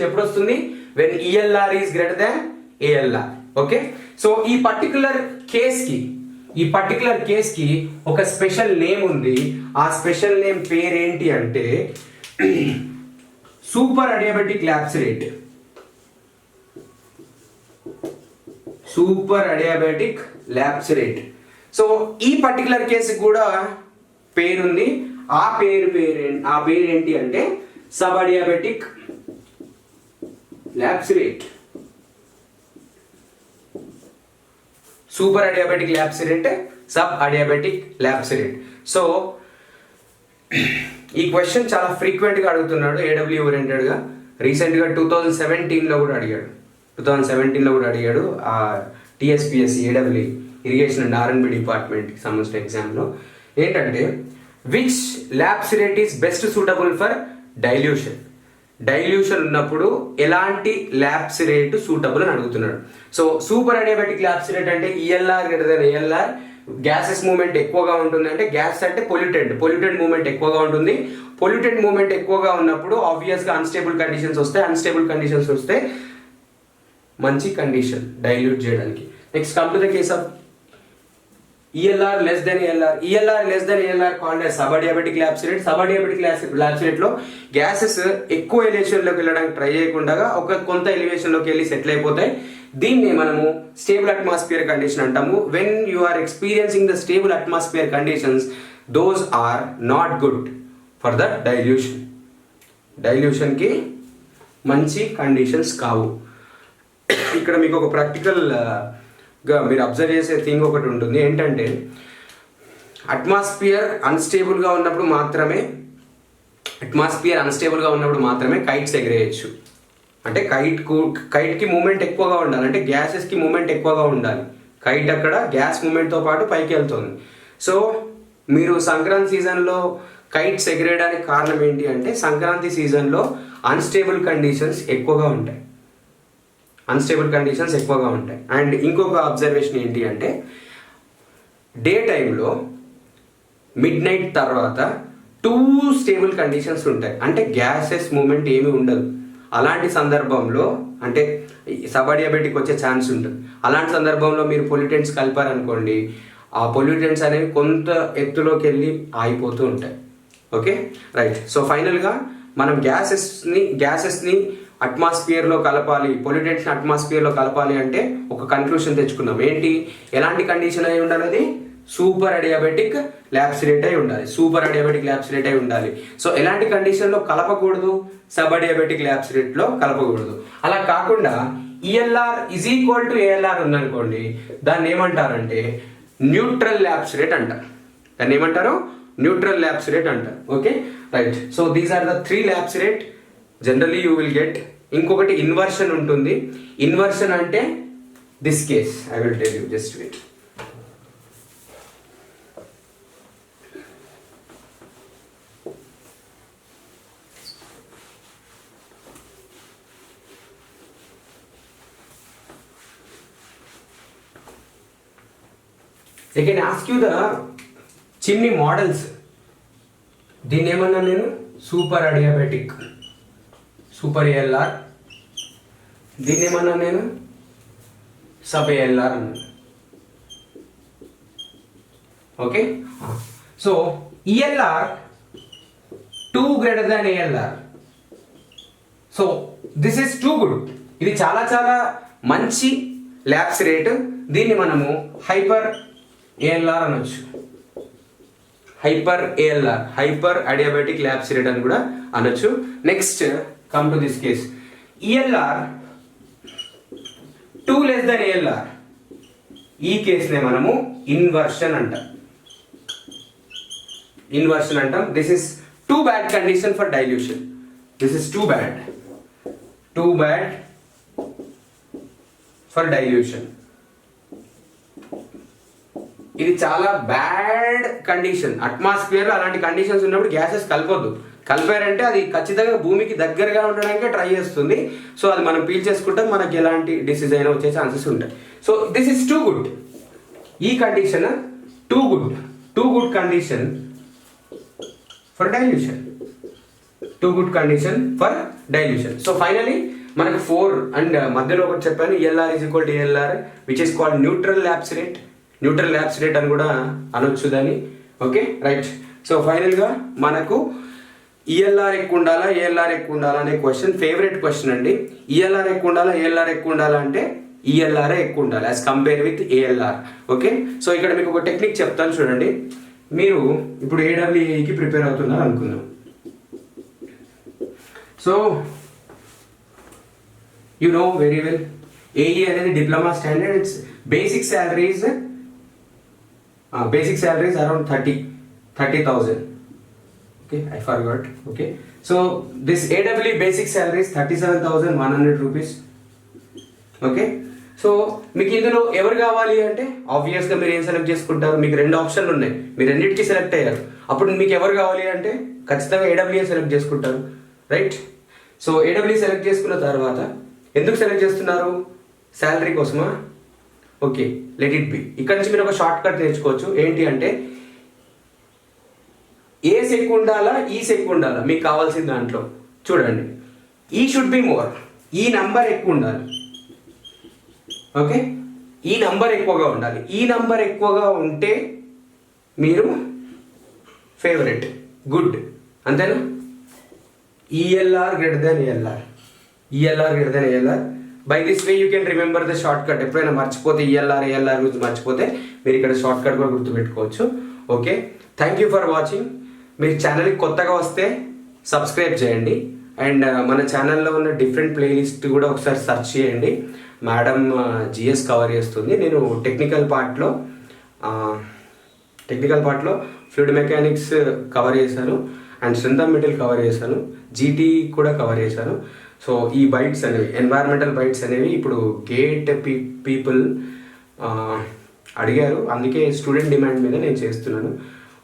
ఎప్పుడు వస్తుంది? when ELR is greater than ALR. Okay, so ఈ particular కేస్కి ఒక special name ఉంది. ఆ special name పేరేంటి అంటే super adiabatic lapse rate. So ఈ పర్టికులర్ కేసు కూడా పేరుంది. ఆ పేరేంటి అంటే sub adiabatic lapse rate. Super adiabatic lapse rate, sub adiabatic lapse rate. So ఈ క్వశ్చన్ చాలా ఫ్రీక్వెంట్ గా అడుగుతున్నాడు ఏడబ్ల్యూ ఓరియంటెడ్ గా. రీసెంట్ గా 2017లో కూడా అడిగాడు ఆ టిఎస్పిఎస్సి ఏడబ్ల్యూ ఇరిగేషన్ అండ్ ఆర్ఎండ్బి డిపార్ట్మెంట్కి సంబంధించిన ఎగ్జామ్లో. ఏంటంటే which lapse rate is best suitable for dilution ఉన్నప్పుడు ఎలాంటి ల్యాప్స్ రేటు సూటబుల్ అని అడుగుతున్నాడు. So super adiabatic lapse rate అంటే ELR greater then ALR, gases movement ఎక్కువగా ఉంటుంది. అంటే గ్యాస్ అంటే పొల్యూటెంట్ మూవ్మెంట్ ఎక్కువగా ఉంటుంది. పొల్యూటెంట్ మూవ్మెంట్ ఎక్కువగా ఉన్నప్పుడు ఆబ్వియస్గా అన్స్టేబుల్ కండిషన్స్ వస్తే మంచి కండిషన్ డైల్యూట్ చేయడానికి. Next come to the case of ELR less than ALR called as sub adiabatic lapse rate. Sub adiabatic lapse రేట్లో గ్యాసెస్ ఎక్కువ ఎలివేషన్లోకి వెళ్ళడానికి ట్రై చేయకుండా ఒక కొంత ఎలివేషన్లోకి వెళ్ళి సెటిల్ అయిపోతాయి. దీన్ని మనము స్టేబుల్ అట్మాస్ఫియర్ కండిషన్ అంటాము. When you are experiencing the stable atmosphere conditions, those are not good for the డైల్యూషన్కి మంచి కండిషన్స్ కావు. ఇక్కడ మీకు ఒక ప్రాక్టికల్గా మీరు అబ్జర్వ్ చేసే థింగ్ ఒకటి ఉంటుంది. ఏంటంటే అట్మాస్ఫియర్ అన్స్టేబుల్గా ఉన్నప్పుడు మాత్రమే కైట్స్ ఎగిరేయచ్చు. అంటే కైట్కి మూమెంట్ ఎక్కువగా ఉండాలి, అంటే గ్యాసెస్కి మూమెంట్ ఎక్కువగా ఉండాలి. కైట్ అక్కడ గ్యాస్ మూమెంట్తో పాటు పైకి వెళ్తుంది. సో మీరు సంక్రాంతి సీజన్లో కైట్స్ ఎగిరేయడానికి కారణం ఏంటి అంటే సంక్రాంతి సీజన్లో అన్స్టేబుల్ కండిషన్స్ ఎక్కువగా ఉంటాయి. అండ్ ఇంకొక అబ్జర్వేషన్ ఏంటి అంటే డే టైంలో మిడ్ నైట్ తర్వాత 2 స్టేబుల్ కండిషన్స్ ఉంటాయి. అంటే గ్యాసెస్ మూమెంట్ ఏమీ ఉండదు. అలాంటి సందర్భంలో అంటే సబ్-అడియాబెటిక్ వచ్చే ఛాన్స్ ఉంటుంది. అలాంటి సందర్భంలో మీరు పొల్యూటెంట్స్ కలిపారనుకోండి, ఆ పొల్యూటెంట్స్ అనేవి కొంత ఎత్తులోకి వెళ్ళి ఆగిపోతూ ఉంటాయి. Okay, right. సో ఫైనల్గా మనం గ్యాసెస్ని అట్మాస్ఫియర్లో కలపాలి, పొల్యూటెంట్స్ని అట్మాస్ఫియర్లో కలపాలి అంటే ఒక కన్క్లూషన్ తెచ్చుకున్నాం. ఏంటి, ఎలాంటి కండిషన్ అయి ఉండాలి? సూపర్ అడియాబెటిక్ ల్యాప్స్ రేట్ అయి ఉండాలి. సో ఎలాంటి కండిషన్లో కలపకూడదు? సబ్ అడియాబెటిక్ ల్యాప్స్ రేట్లో కలపకూడదు. అలా కాకుండా ELR is equal to ALR ఉందనుకోండి, దాన్ని ఏమంటారంటే న్యూట్రల్ ల్యాప్స్ రేట్ అంటారు. Okay, right. So these are the 3 lapse rate generally you will get. ఇంకొకటి ఇన్వర్షన్ ఉంటుంది. ఇన్వర్షన్ అంటే this case I will tell you, just wait. They can ask you the chimney models. దీన్ని ఏమన్నా నేను super adiabatic, super ALR. దీన్ని ఏమన్నా నేను sub ALR అన్నాను. Okay, so ELR 2 greater than ALR. So this is too good. ఇది చాలా చాలా మంచి ల్యాబ్స్ రేట్. దీన్ని మనము హైపర్ ఏఎల్ఆర్ అనొచ్చు. Hyper ALR, hyper adiabatic lapse rate అని కూడా అనొచ్చు. Next come to this case, ELR 2 less than ALR. ఈ కేసునే మనము ఇన్వర్షన్ అంటాం. ఇన్వర్షన్ అంటాం. This is too bad condition for dilution. This is too bad for dilution. ఇది చాలా బ్యాడ్ కండిషన్. అట్మాస్ఫియర్ అలాంటి కండిషన్స్ ఉన్నప్పుడు గ్యాసెస్ కలపొద్దు. కలిపారంటే అది ఖచ్చితంగా భూమికి దగ్గరగా ఉండడానికే ట్రై చేస్తుంది. సో అది మనం పీల్ చేసుకుంటాం, మనకి ఎలాంటి డిసీజ్ అయినా వచ్చే ఛాన్సెస్ ఉంటాయి. So this is too good. ఈ condition too good condition for dilution. Too good condition for dilution. So finally మనకు 4 అండ్ మధ్యలో ఒకటి చెప్పాను, ELR is equal to ALR which is called neutral lapse rate. Neutral lapse rate అని కూడా అనొచ్చు దాన్ని. Okay right. So ఫైనల్గా మనకు ELR ఎక్కువ ఉండాలా, ALR ఎక్కువ ఉండాలా అనే క్వశ్చన్ ఫేవరెట్ క్వశ్చన్ అండి. ELR ఎక్కువ ఉండాలా, ALR ఎక్కువ ఉండాలా అంటే ELR ఎక్కువ ఉండాలి as compare with ALR. Okay, so ఇక్కడ మీకు ఒక టెక్నిక్ చెప్తాను చూడండి. మీరు ఇప్పుడు AWEకి ప్రిపేర్ అవుతున్నారు అనుకుందాం. So you know very well, AE అనేది diploma standard. It's basic salaries around 30,000. Okay, I forgot. Okay, so this AWE basic salary is 37,100 rupees. Okay, so మీకు ఇందులో ఎవరు కావాలి అంటే ఆబ్వియస్గా మీరు ఏం సెలెక్ట్ చేసుకుంటారు? మీకు 2 ఆప్షన్లు ఉన్నాయి, మీరు రెండింటికి సెలెక్ట్ అయ్యారు. అప్పుడు మీకు ఎవరు కావాలి అంటే ఖచ్చితంగా AWE సెలెక్ట్ చేసుకుంటారు, రైట్? సో AWE సెలెక్ట్ చేసుకున్న తర్వాత ఎందుకు సెలెక్ట్ చేస్తున్నారు? శాలరీ కోసమా? Okay, let it be. ఇక్కడ నుంచి మీరు ఒక షార్ట్ కట్ నేర్చుకోవచ్చు. ఏంటి అంటే ఏస్ ఎక్కువ ఉండాలా, ఈస్ ఎక్కువ ఉండాలా మీకు కావాల్సిన దాంట్లో చూడండి. ఈ షుడ్ బి మోర్, ఈ నంబర్ ఎక్కువ ఉండాలి. ఓకే, ఈ నంబర్ ఎక్కువగా ఉండాలి. ఈ నంబర్ ఎక్కువగా ఉంటే మీరు ఫేవరెట్, గుడ్, అంతేనా? ELR greater than ALR. ELR greater than ALR. By this way you can remember the shortcut. ఎప్పుడైనా మర్చిపోతే ALR గురించి మర్చిపోతే మీరు ఇక్కడ షార్ట్ కట్ కూడా గుర్తుపెట్టుకోవచ్చు. Okay, thank you for watching. మీరు ఛానల్కి కొత్తగా వస్తే సబ్స్క్రైబ్ చేయండి. అండ్ మన ఛానల్లో ఉన్న డిఫరెంట్ ప్లేలిస్ట్ కూడా ఒకసారి సెర్చ్ చేయండి. మేడం GS కవర్ చేస్తుంది. నేను టెక్నికల్ పార్ట్లో ఫ్లూయిడ్ మెకానిక్స్ కవర్ చేశాను అండ్ సింథమ్ మెటీరియల్ కవర్ చేశాను, GT కూడా కవర్ చేశాను. సో ఈ బైట్స్ అనేవి, ఎన్వైరన్మెంటల్ బైట్స్ అనేవి ఇప్పుడు గేట్ పీపుల్ అడిగారు, అందుకే స్టూడెంట్ డిమాండ్ మీద నేను చేస్తున్నాను.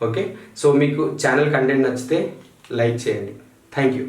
ఓకే, సో మీకు ఛానల్ కంటెంట్ నచ్చితే లైక్ చేయండి. Thank you.